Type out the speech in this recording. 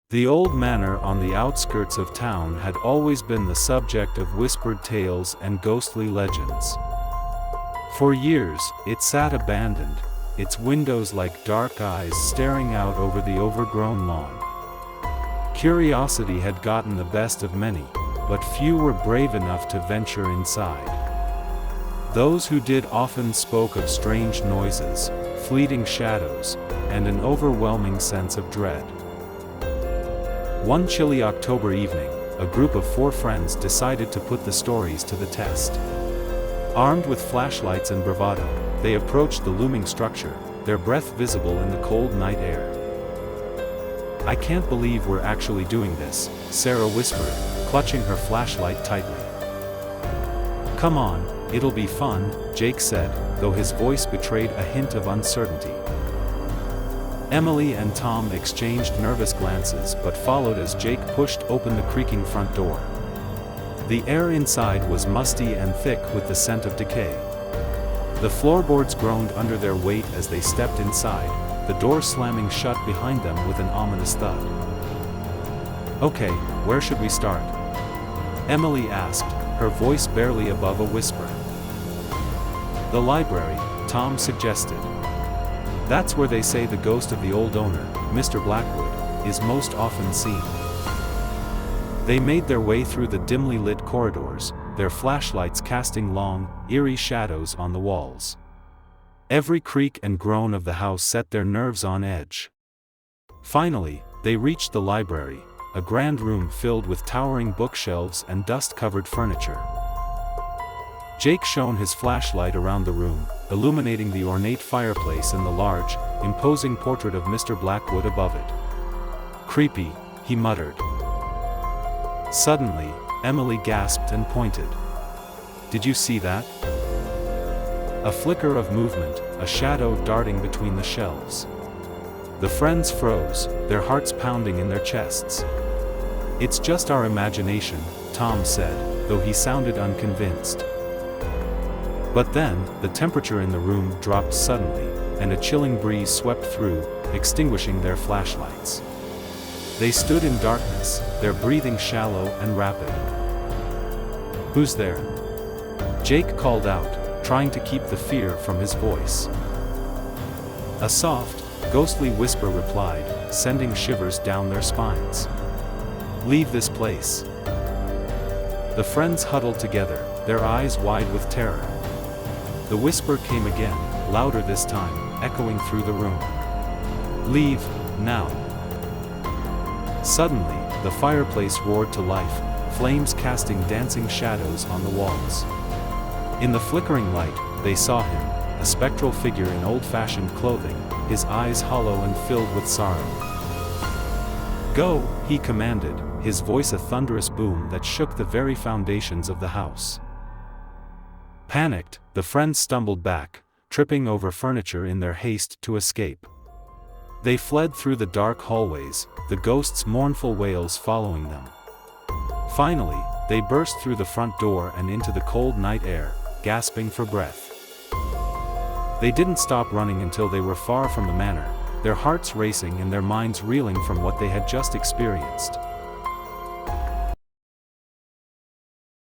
The old manor on the outskirts of town had always been the subject of whispered tales and ghostly legends. For years, it sat abandoned, its windows like dark eyes staring out over the overgrown lawn. Curiosity had gotten the best of many, but few were brave enough to venture inside. Those who did often spoke of strange noises, fleeting shadows, and an overwhelming sense of dread. One chilly October evening, a group of 4 friends decided to put the stories to the test. Armed with flashlights and bravado, they approached the looming structure, their breath visible in the cold night air. "I can't believe we're actually doing this," Sarah whispered, clutching her flashlight tightly. "Come on, it'll be fun," Jake said, though his voice betrayed a hint of uncertainty. Emily and Tom exchanged nervous glances but followed as Jake pushed open the creaking front door. The air inside was musty and thick with the scent of decay. The floorboards groaned under their weight as they stepped inside, the door slamming shut behind them with an ominous thud. "Okay, where should we start?" Emily asked, her voice barely above a whisper. "The library," Tom suggested. "That's where they say the ghost of the old owner, Mr. Blackwood, is most often seen." They made their way through the dimly lit corridors, their flashlights casting long, eerie shadows on the walls. Every creak and groan of the house set their nerves on edge. Finally, they reached the library, a grand room filled with towering bookshelves and dust-covered furniture. Jake shone his flashlight around the room, illuminating the ornate fireplace and the large, imposing portrait of Mr. Blackwood above it. "Creepy," he muttered. Suddenly, Emily gasped and pointed. "Did you see that?" A flicker of movement, a shadow darting between the shelves. The friends froze, their hearts pounding in their chests. "It's just our imagination," Tom said, though he sounded unconvinced. But then, the temperature in the room dropped suddenly, and a chilling breeze swept through, extinguishing their flashlights. They stood in darkness, their breathing shallow and rapid. "Who's there?" Jake called out, trying to keep the fear from his voice. A soft, ghostly whisper replied, sending shivers down their spines. "Leave this place." The friends huddled together, their eyes wide with terror. The whisper came again, louder this time, echoing through the room. "Leave, now." Suddenly, the fireplace roared to life, flames casting dancing shadows on the walls. In the flickering light, they saw him, a spectral figure in old-fashioned clothing, his eyes hollow and filled with sorrow. "Go," he commanded, his voice a thunderous boom that shook the very foundations of the house. Panicked, the friends stumbled back, tripping over furniture in their haste to escape. They fled through the dark hallways, the ghost's mournful wails following them. Finally, they burst through the front door and into the cold night air, gasping for breath. They didn't stop running until they were far from the manor, their hearts racing and their minds reeling from what they had just experienced.